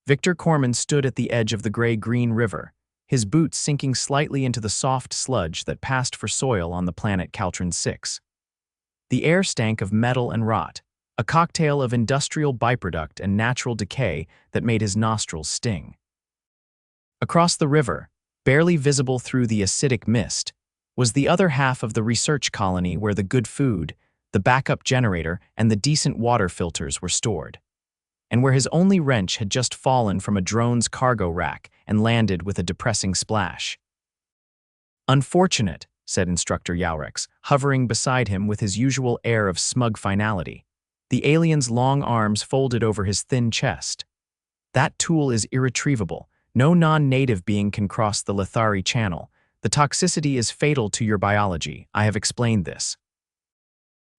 Victor Corman stood at the edge of the gray-green river, his boots sinking slightly into the soft sludge that passed for soil on the planet Caltren 6. The air stank of metal and rot, a cocktail of industrial byproduct and natural decay that made his nostrils sting. Across the river, barely visible through the acidic mist, was the other half of the research colony where the good food, the backup generator, and the decent water filters were stored, and where his only wrench had just fallen from a drone's cargo rack and landed with a depressing splash. "Unfortunate," said Instructor Yaurex, hovering beside him with his usual air of smug finality. The alien's long arms folded over his thin chest. "That tool is irretrievable. No non-native being can cross the Lethari Channel. The toxicity is fatal to your biology. I have explained this."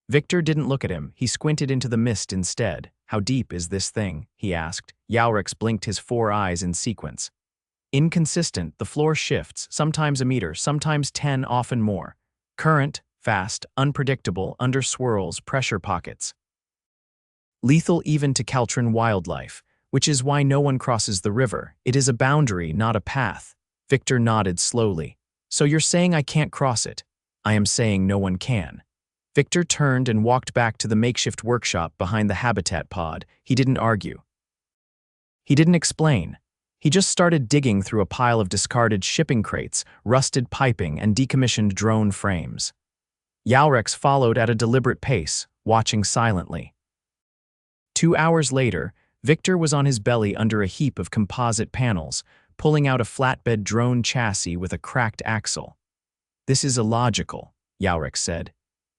Victor didn't look at him. He squinted into the mist instead. "How deep is this thing?" he asked. Yaurex blinked his 4 eyes in sequence. "Inconsistent, the floor shifts, sometimes a meter, sometimes 10, often more. Current, fast, unpredictable, under swirls, pressure pockets. Lethal even to Caltren wildlife, which is why no one crosses the river. It is a boundary, not a path." Victor nodded slowly. "So you're saying I can't cross it?" "I am saying no one can." Victor turned and walked back to the makeshift workshop behind the habitat pod. He didn't argue. He didn't explain. He just started digging through a pile of discarded shipping crates, rusted piping, and decommissioned drone frames. Yaurex followed at a deliberate pace, watching silently. 2 hours later, Victor was on his belly under a heap of composite panels, pulling out a flatbed drone chassis with a cracked axle. "This is illogical," Yaurex said.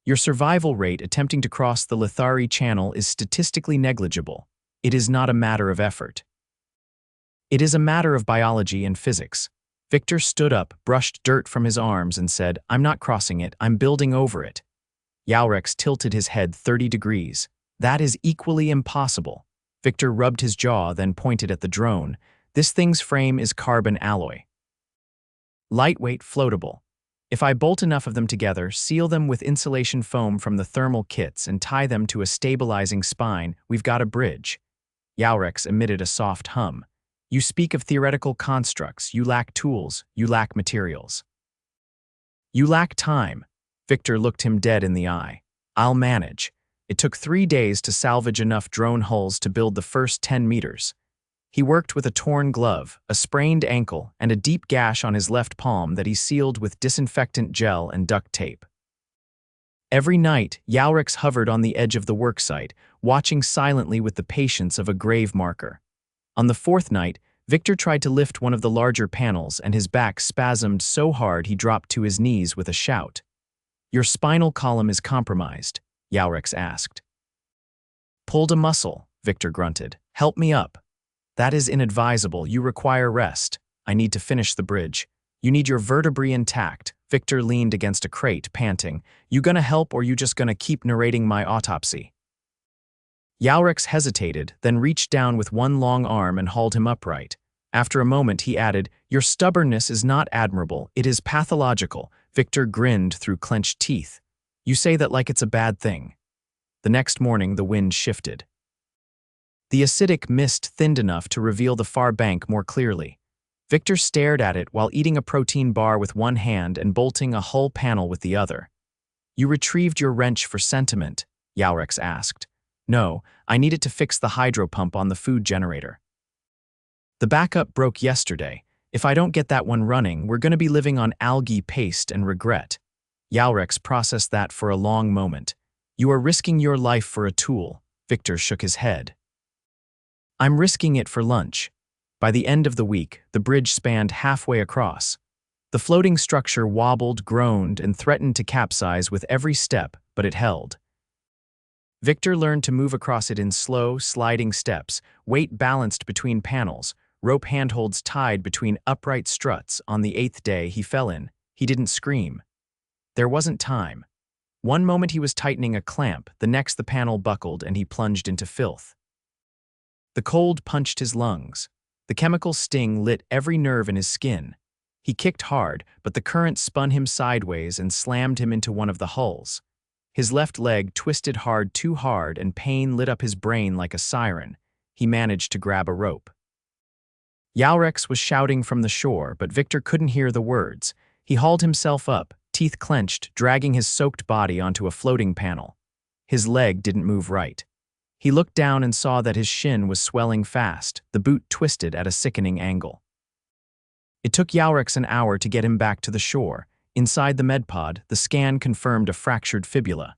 "Your survival rate attempting to cross the Lethari Channel is statistically negligible. It is not a matter of effort. It is a matter of biology and physics." Victor stood up, brushed dirt from his arms, and said, "I'm not crossing it, I'm building over it." Yaurex tilted his head 30 degrees. "That is equally impossible." Victor rubbed his jaw, then pointed at the drone. "This thing's frame is carbon alloy. Lightweight, floatable. If I bolt enough of them together, seal them with insulation foam from the thermal kits, and tie them to a stabilizing spine, we've got a bridge." Yaurex emitted a soft hum. "You speak of theoretical constructs. You lack tools. You lack materials. You lack time." Victor looked him dead in the eye. "I'll manage." It took 3 days to salvage enough drone hulls to build the first 10 meters. He worked with a torn glove, a sprained ankle, and a deep gash on his left palm that he sealed with disinfectant gel and duct tape. Every night, Yaurex hovered on the edge of the worksite, watching silently with the patience of a grave marker. On the 4th night, Victor tried to lift one of the larger panels, and his back spasmed so hard he dropped to his knees with a shout. "Your spinal column is compromised," Yaurex asked. "Pulled a muscle," Victor grunted. "Help me up." "That is inadvisable. You require rest. I need to finish the bridge." "You need your vertebrae intact." Victor leaned against a crate, panting. "You gonna help, or you just gonna keep narrating my autopsy?" Yaurex hesitated, then reached down with one long arm and hauled him upright. After a moment, he added, "Your stubbornness is not admirable. It is pathological." Victor grinned through clenched teeth. "You say that like it's a bad thing." The next morning, the wind shifted. The acidic mist thinned enough to reveal the far bank more clearly. Victor stared at it while eating a protein bar with one hand and bolting a hull panel with the other. "You retrieved your wrench for sentiment?" Yaurex asked. "No, I need it to fix the hydro pump on the food generator. The backup broke yesterday. If I don't get that one running, we're going to be living on algae paste and regret." Yaurex processed that for a long moment. "You are risking your life for a tool." Victor shook his head. "I'm risking it for lunch." By the end of the week, the bridge spanned halfway across. The floating structure wobbled, groaned, and threatened to capsize with every step, but it held. Victor learned to move across it in slow, sliding steps, weight balanced between panels, rope handholds tied between upright struts. On the 8th day he fell in. He didn't scream. There wasn't time. One moment he was tightening a clamp, the next the panel buckled and he plunged into filth. The cold punched his lungs. The chemical sting lit every nerve in his skin. He kicked hard, but the current spun him sideways and slammed him into one of the hulls. His left leg twisted too hard, and pain lit up his brain like a siren. He managed to grab a rope. Yalrex was shouting from the shore, but Victor couldn't hear the words. He hauled himself up, teeth clenched, dragging his soaked body onto a floating panel. His leg didn't move right. He looked down and saw that his shin was swelling fast, the boot twisted at a sickening angle. It took Yalrex an hour to get him back to the shore. Inside the medpod, the scan confirmed a fractured fibula.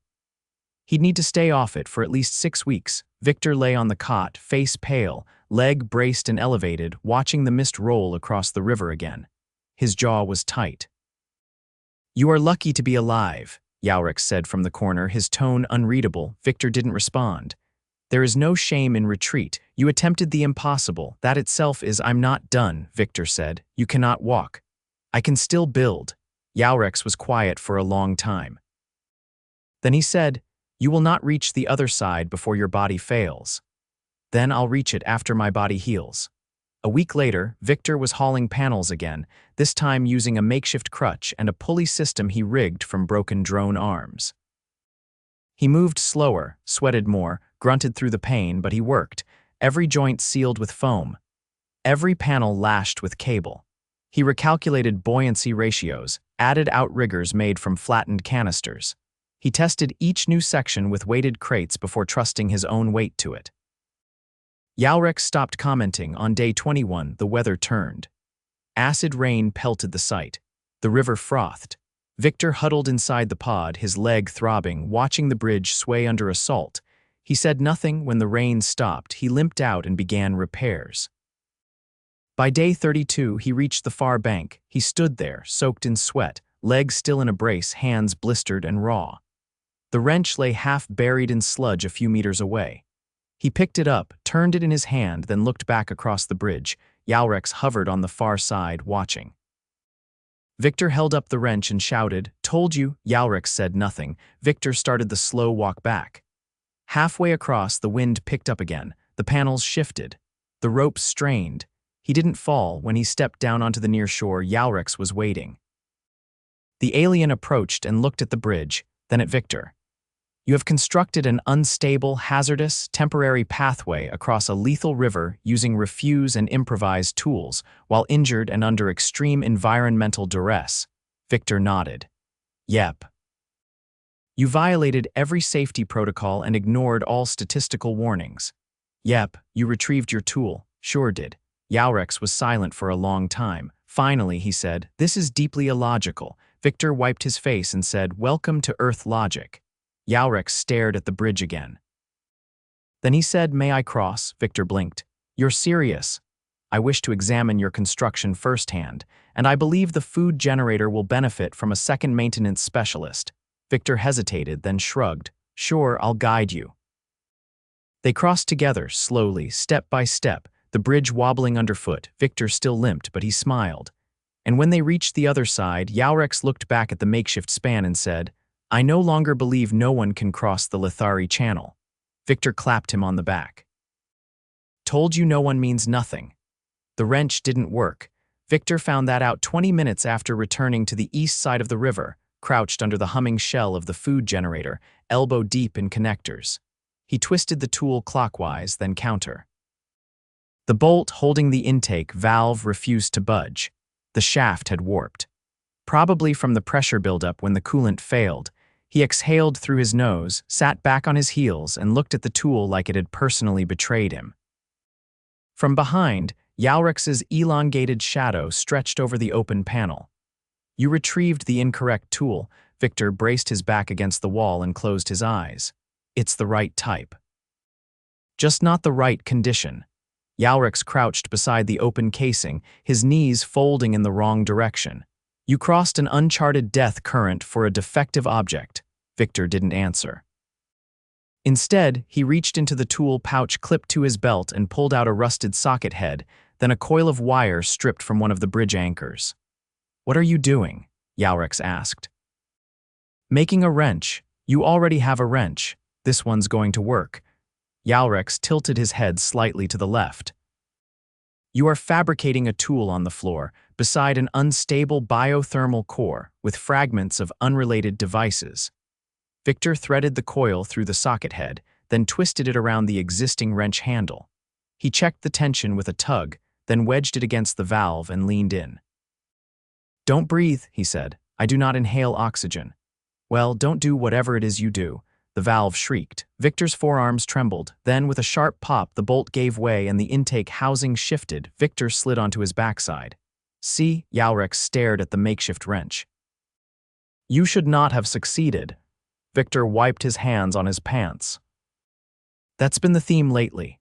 He'd need to stay off it for at least 6 weeks. Victor lay on the cot, face pale, leg braced and elevated, watching the mist roll across the river again. His jaw was tight. "You are lucky to be alive," Yalrex said from the corner, his tone unreadable. Victor didn't respond. "There is no shame in retreat. You attempted the impossible. That itself is I'm not done," Victor said. "You cannot walk." "I can still build." Yalrex was quiet for a long time. Then he said, "You will not reach the other side before your body fails. Then I'll reach it after my body heals." A week later, Victor was hauling panels again, this time using a makeshift crutch and a pulley system he rigged from broken drone arms. He moved slower, sweated more, grunted through the pain, but he worked, every joint sealed with foam, every panel lashed with cable. He recalculated buoyancy ratios, added outriggers made from flattened canisters. He tested each new section with weighted crates before trusting his own weight to it. Yalrex stopped commenting. On day 21, the weather turned. Acid rain pelted the site. The river frothed. Victor huddled inside the pod, his leg throbbing, watching the bridge sway under assault. He said nothing when the rain stopped. He limped out and began repairs. By day 32, he reached the far bank. He stood there, soaked in sweat, legs still in a brace, hands blistered and raw. The wrench lay half buried in sludge a few meters away. He picked it up, turned it in his hand, then looked back across the bridge. Yalrex hovered on the far side, watching. Victor held up the wrench and shouted, "Told you." Yalrex said nothing. Victor started the slow walk back. Halfway across, the wind picked up again. The panels shifted. The ropes strained. He didn't fall. When he stepped down onto the near shore, Yalrex was waiting. The alien approached and looked at the bridge, then at Victor. "You have constructed an unstable, hazardous, temporary pathway across a lethal river using refuse and improvised tools, while injured and under extreme environmental duress." Victor nodded. "Yep." "You violated every safety protocol and ignored all statistical warnings." "Yep." "You retrieved your tool." "Sure did." Yalrex was silent for a long time. Finally, he said, "This is deeply illogical." Victor wiped his face and said, "Welcome to Earth logic." Yalrex stared at the bridge again. Then he said, "May I cross?" Victor blinked. "You're serious?" "I wish to examine your construction firsthand, and I believe the food generator will benefit from a second maintenance specialist." Victor hesitated, then shrugged. "Sure, I'll guide you." They crossed together, slowly, step by step, the bridge wobbling underfoot. Victor still limped, but he smiled. And when they reached the other side, Yalrex looked back at the makeshift span and said, "I no longer believe no one can cross the Lethari Channel." Victor clapped him on the back. "Told you no one means nothing." The wrench didn't work. Victor found that out 20 minutes after returning to the east side of the river, crouched under the humming shell of the food generator, elbow deep in connectors. He twisted the tool clockwise, then counter. The bolt holding the intake valve refused to budge. The shaft had warped. Probably from the pressure buildup when the coolant failed. He exhaled through his nose, sat back on his heels, and looked at the tool like it had personally betrayed him. From behind, Yalrex's elongated shadow stretched over the open panel. "You retrieved the incorrect tool." Victor braced his back against the wall and closed his eyes. "It's the right type. Just not the right condition." Yalrex crouched beside the open casing, his knees folding in the wrong direction. "You crossed an uncharted death current for a defective object." Victor didn't answer. Instead, he reached into the tool pouch clipped to his belt and pulled out a rusted socket head, then a coil of wire stripped from one of the bridge anchors. "What are you doing?" Yalrex asked. "Making a wrench. You already have a wrench. This one's going to work." Yalrex tilted his head slightly to the left. "You are fabricating a tool on the floor, beside an unstable biothermal core with fragments of unrelated devices." Victor threaded the coil through the socket head, then twisted it around the existing wrench handle. He checked the tension with a tug, then wedged it against the valve and leaned in. "Don't breathe," he said. "I do not inhale oxygen." "Well, don't do whatever it is you do," the valve shrieked. Victor's forearms trembled. Then, with a sharp pop, the bolt gave way and the intake housing shifted. Victor slid onto his backside. "See?" Yalrex stared at the makeshift wrench. "You should not have succeeded." Victor wiped his hands on his pants. That's been the theme lately.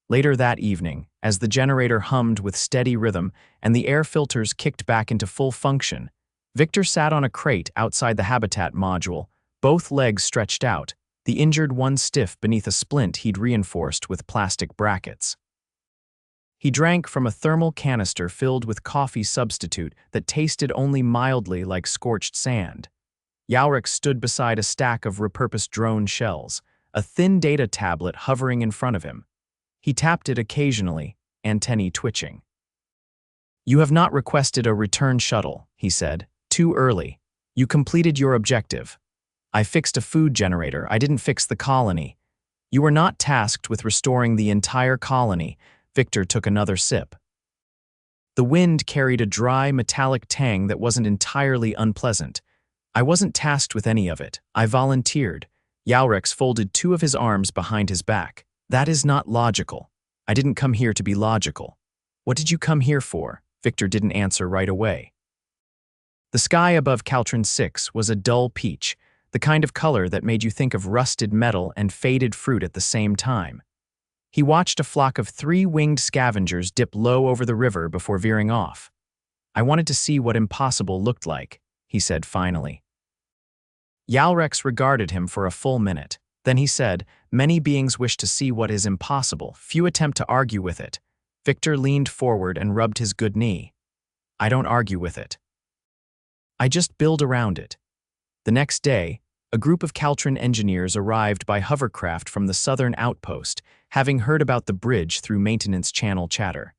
Later that evening, as the generator hummed with steady rhythm and the air filters kicked back into full function, Victor sat on a crate outside the habitat module, both legs stretched out, the injured one stiff beneath a splint he'd reinforced with plastic brackets. He drank from a thermal canister filled with coffee substitute that tasted only mildly like scorched sand. Yalrex stood beside a stack of repurposed drone shells, a thin data tablet hovering in front of him. He tapped it occasionally, antennae twitching. "You have not requested a return shuttle," he said. "Too early. You completed your objective. I fixed a food generator. I didn't fix the colony. You were not tasked with restoring the entire colony." Victor took another sip. The wind carried a dry, metallic tang that wasn't entirely unpleasant. "I wasn't tasked with any of it. I volunteered." Yalrex folded two of his arms behind his back. "That is not logical. I didn't come here to be logical." "What did you come here for?" Victor didn't answer right away. The sky above Caltren 6 was a dull peach, the kind of color that made you think of rusted metal and faded fruit at the same time. He watched a flock of 3-winged scavengers dip low over the river before veering off. "I wanted to see what impossible looked like," he said finally. Yalrex regarded him for a full minute. Then he said, "Many beings wish to see what is impossible. Few attempt to argue with it." Victor leaned forward and rubbed his good knee. "I don't argue with it. I just build around it." The next day, a group of Caltren engineers arrived by hovercraft from the southern outpost, having heard about the bridge through maintenance channel chatter.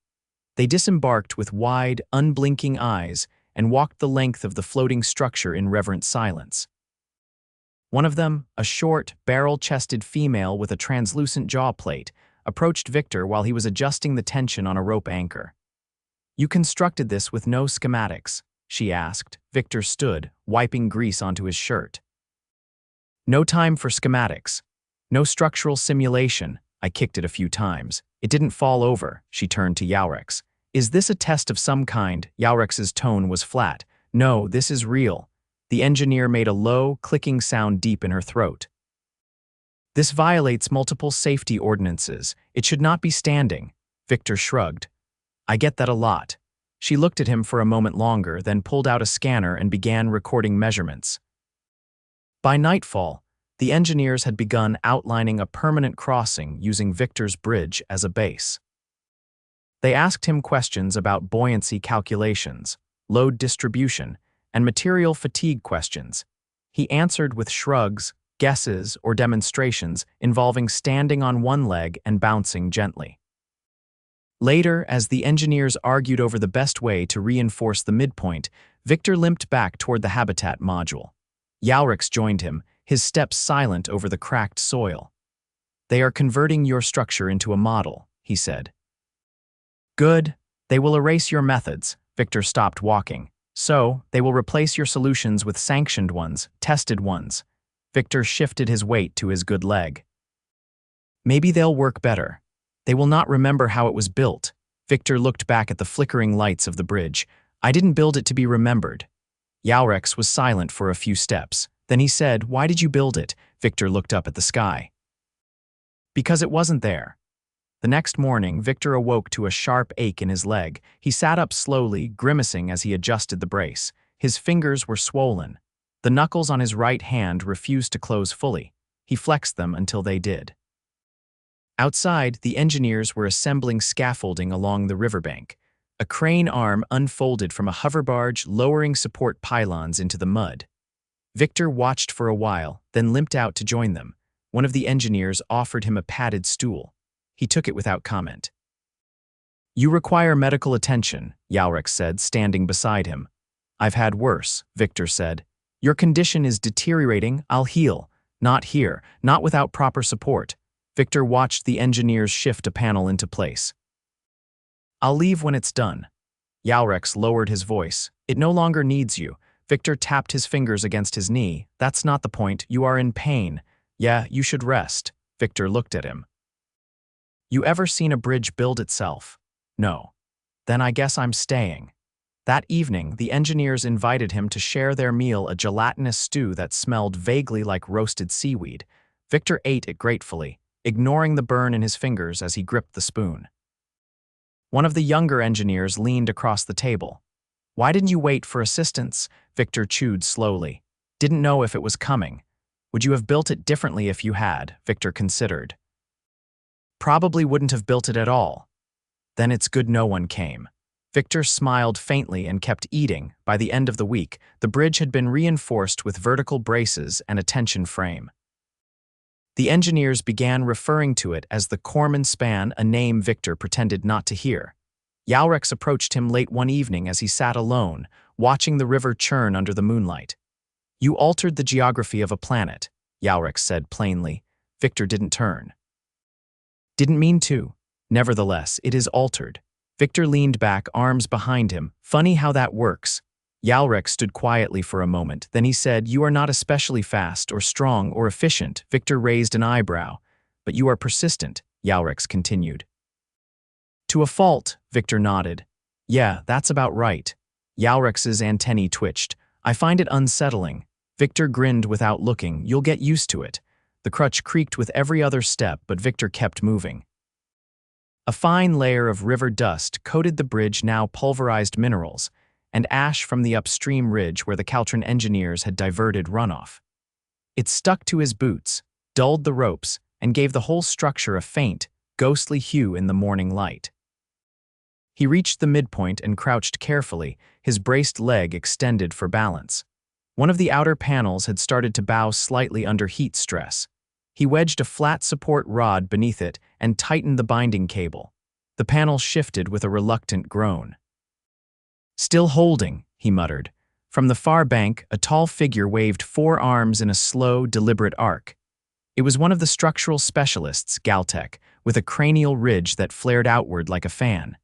They disembarked with wide, unblinking eyes and walked the length of the floating structure in reverent silence. One of them, a short, barrel-chested female with a translucent jaw plate, approached Victor while he was adjusting the tension on a rope anchor. "You constructed this with no schematics?" she asked. Victor stood, wiping grease onto his shirt. "No time for schematics. No structural simulation." I kicked it a few times. "It didn't fall over." She turned to Yalrex. "Is this a test of some kind?" Yalrex's tone was flat. "No, this is real." The engineer made a low, clicking sound deep in her throat. "This violates multiple safety ordinances. It should not be standing." Victor shrugged. "I get that a lot." She looked at him for a moment longer, then pulled out a scanner and began recording measurements. By nightfall, the engineers had begun outlining a permanent crossing using Victor's bridge as a base. They asked him questions about buoyancy calculations, load distribution, and material fatigue questions. He answered with shrugs, guesses, or demonstrations involving standing on one leg and bouncing gently. Later, as the engineers argued over the best way to reinforce the midpoint, Victor limped back toward the habitat module. Yalrex joined him, his steps silent over the cracked soil. "They are converting your structure into a model," he said. "Good. They will erase your methods." Victor stopped walking. "So, they will replace your solutions with sanctioned ones, tested ones." Victor shifted his weight to his good leg. "Maybe they'll work better. They will not remember how it was built." Victor looked back at the flickering lights of the bridge. "I didn't build it to be remembered." Yalrex was silent for a few steps. Then he said, "Why did you build it?" Victor looked up at the sky. "Because it wasn't there." The next morning, Victor awoke to a sharp ache in his leg. He sat up slowly, grimacing as he adjusted the brace. His fingers were swollen. The knuckles on his right hand refused to close fully. He flexed them until they did. Outside, the engineers were assembling scaffolding along the riverbank. A crane arm unfolded from a hoverbarge, lowering support pylons into the mud. Victor watched for a while, then limped out to join them. One of the engineers offered him a padded stool. He took it without comment. "You require medical attention," Yalrex said, standing beside him. "I've had worse," Victor said. "Your condition is deteriorating. I'll heal. Not here, not without proper support." Victor watched the engineers shift a panel into place. I'll leave when it's done. Yalrex lowered his voice. It no longer needs you. Victor tapped his fingers against his knee. That's not the point. You are in pain. Yeah, you should rest. Victor looked at him. You ever seen a bridge build itself? No. Then I guess I'm staying. That evening, the engineers invited him to share their meal, a gelatinous stew that smelled vaguely like roasted seaweed. Victor ate it gratefully, ignoring the burn in his fingers as he gripped the spoon. One of the younger engineers leaned across the table. Why didn't you wait for assistance? Victor chewed slowly. Didn't know if it was coming. Would you have built it differently if you had? Victor considered. Probably wouldn't have built it at all. Then it's good no one came. Victor smiled faintly and kept eating. By the end of the week, the bridge had been reinforced with vertical braces and a tension frame. The engineers began referring to it as the Corman span, a name Victor pretended not to hear. Yalrex approached him late one evening as he sat alone, watching the river churn under the moonlight. You altered the geography of a planet, Yalrex said plainly. Victor didn't turn. Didn't mean to. Nevertheless, it is altered. Victor leaned back, arms behind him. Funny how that works. Yalrex stood quietly for a moment. Then he said, You are not especially fast or strong or efficient. Victor raised an eyebrow. But you are persistent, Yalrex continued. To a fault, Victor nodded. Yeah, that's about right. Yalrex's antennae twitched. I find it unsettling. Victor grinned without looking. You'll get used to it. The crutch creaked with every other step, but Victor kept moving. A fine layer of river dust coated the bridge, now pulverized minerals, and ash from the upstream ridge where the Caltren engineers had diverted runoff. It stuck to his boots, dulled the ropes, and gave the whole structure a faint, ghostly hue in the morning light. He reached the midpoint and crouched carefully, his braced leg extended for balance. One of the outer panels had started to bow slightly under heat stress. He wedged a flat support rod beneath it and tightened the binding cable. The panel shifted with a reluctant groan. Still holding, he muttered. From the far bank, a tall figure waved 4 arms in a slow, deliberate arc. It was one of the structural specialists, Galtech, with a cranial ridge that flared outward like a fan.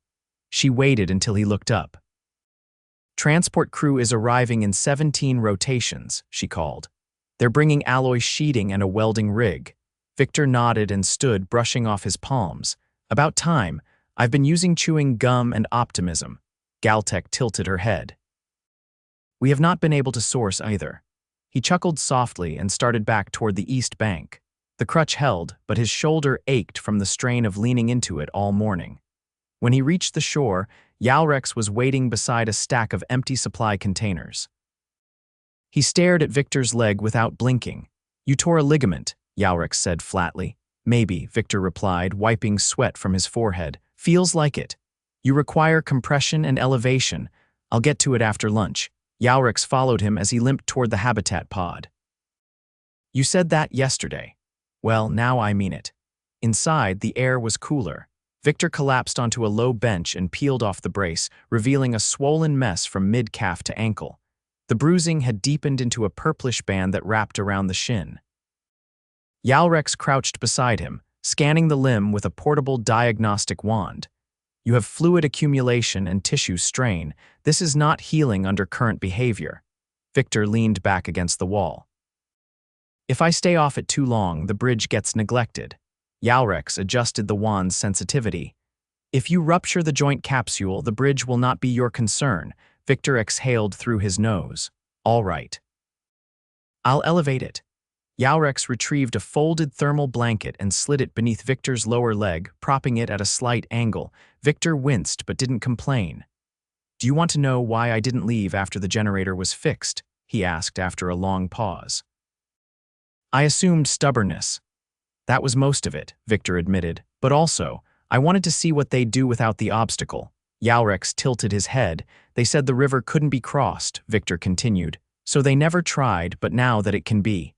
She waited until he looked up. Transport crew is arriving in 17 rotations, she called. They're bringing alloy sheeting and a welding rig. Victor nodded and stood, brushing off his palms. About time. I've been using chewing gum and optimism. Galtech tilted her head. We have not been able to source either. He chuckled softly and started back toward the east bank. The crutch held, but his shoulder ached from the strain of leaning into it all morning. When he reached the shore, Yalrex was waiting beside a stack of empty supply containers. He stared at Victor's leg without blinking. You tore a ligament, Yalrex said flatly. Maybe, Victor replied, wiping sweat from his forehead. Feels like it. You require compression and elevation. I'll get to it after lunch. Yalrex followed him as he limped toward the habitat pod. You said that yesterday. Well, now I mean it. Inside, the air was cooler. Victor collapsed onto a low bench and peeled off the brace, revealing a swollen mess from mid-calf to ankle. The bruising had deepened into a purplish band that wrapped around the shin. Yalrex crouched beside him, scanning the limb with a portable diagnostic wand. You have fluid accumulation and tissue strain. This is not healing under current behavior. Victor leaned back against the wall. If I stay off it too long, the bridge gets neglected. Yalrex adjusted the wand's sensitivity. If you rupture the joint capsule, the bridge will not be your concern. Victor exhaled through his nose. All right. I'll elevate it. Yalrex retrieved a folded thermal blanket and slid it beneath Victor's lower leg, propping it at a slight angle. Victor winced but didn't complain. Do you want to know why I didn't leave after the generator was fixed? He asked after a long pause. I assumed stubbornness. That was most of it, Victor admitted, but also, I wanted to see what they'd do without the obstacle. Yalrex tilted his head. They said the river couldn't be crossed, Victor continued. So they never tried, but now that it can be.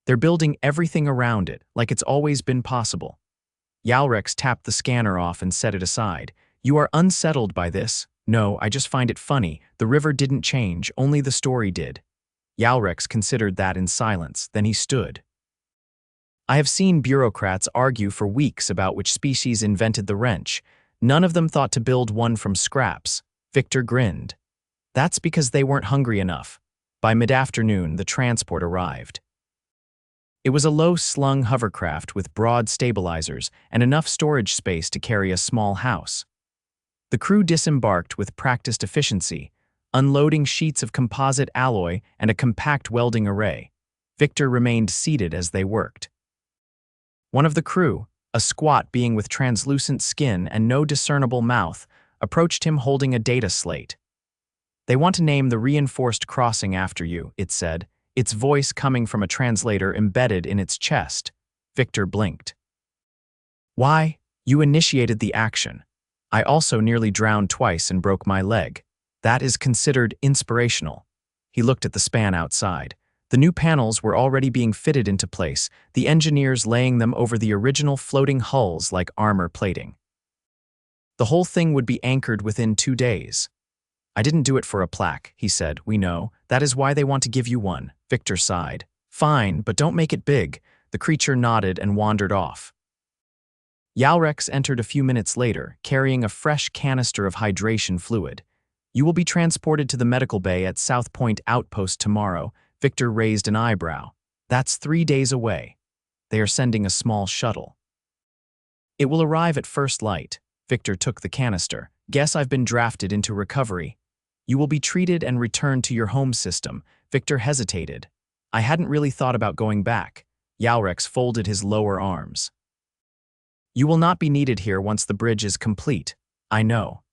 They're building everything around it, like it's always been possible. Yalrex tapped the scanner off and set it aside. You are unsettled by this? No, I just find it funny. The river didn't change, only the story did. Yalrex considered that in silence, then he stood. I have seen bureaucrats argue for weeks about which species invented the wrench. None of them thought to build one from scraps. Victor grinned. That's because they weren't hungry enough. By mid-afternoon, the transport arrived. It was a low-slung hovercraft with broad stabilizers and enough storage space to carry a small house. The crew disembarked with practiced efficiency, unloading sheets of composite alloy and a compact welding array. Victor remained seated as they worked. One of the crew, a squat being with translucent skin and no discernible mouth, approached him holding a data slate. "They want to name the reinforced crossing after you," it said, its voice coming from a translator embedded in its chest. Victor blinked. "Why? You initiated the action. I also nearly drowned twice and broke my leg. That is considered inspirational." He looked at the span outside. The new panels were already being fitted into place, the engineers laying them over the original floating hulls like armor plating. The whole thing would be anchored within 2 days. "I didn't do it for a plaque," he said. "We know. That is why they want to give you one." Victor sighed. "Fine, but don't make it big." The creature nodded and wandered off. Yalrex entered a few minutes later, carrying a fresh canister of hydration fluid. "You will be transported to the medical bay at South Point Outpost tomorrow." Victor raised an eyebrow. "That's 3 days away. They are sending a small shuttle." "It will arrive at first light." Victor took the canister. "Guess I've been drafted into recovery." "You will be treated and returned to your home system." Victor hesitated. "I hadn't really thought about going back." Yalrex folded his lower arms. "You will not be needed here once the bridge is complete." "I know."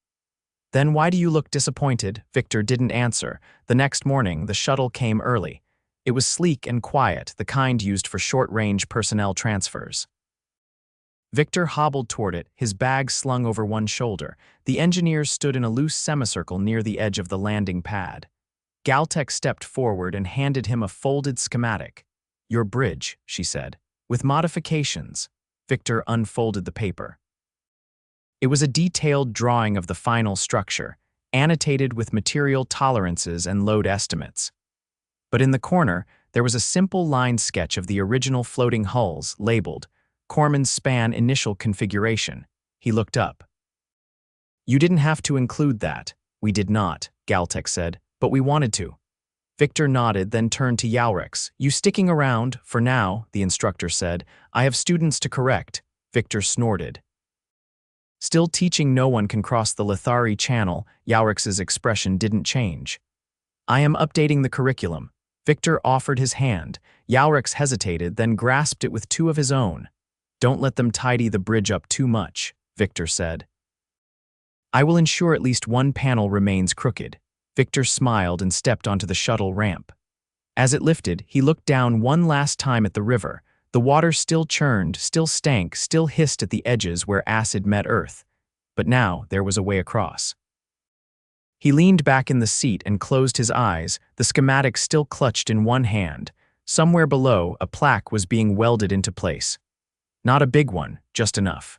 "Then why do you look disappointed?" Victor didn't answer. The next morning, the shuttle came early. It was sleek and quiet, the kind used for short-range personnel transfers. Victor hobbled toward it, his bag slung over one shoulder. The engineers stood in a loose semicircle near the edge of the landing pad. Galtech stepped forward and handed him a folded schematic. "Your bridge," she said. "With modifications." Victor unfolded the paper. It was a detailed drawing of the final structure, annotated with material tolerances and load estimates. But in the corner, there was a simple line sketch of the original floating hulls, labeled Corman's span initial configuration. He looked up. "You didn't have to include that." "We did not," Galtech said, "but we wanted to." Victor nodded, then turned to Yalrex. "You sticking around?" "For now," the instructor said. "I have students to correct." Victor snorted. Still teaching no one can cross the Lethari Channel, Yalrex's expression didn't change. "I am updating the curriculum." Victor offered his hand. Yalrex hesitated, then grasped it with two of his own. "Don't let them tidy the bridge up too much," Victor said. "I will ensure at least one panel remains crooked." Victor smiled and stepped onto the shuttle ramp. As it lifted, he looked down one last time at the river. The water still churned, still stank, still hissed at the edges where acid met earth. But now there was a way across. He leaned back in the seat and closed his eyes, the schematic still clutched in one hand. Somewhere below, a plaque was being welded into place. Not a big one, just enough.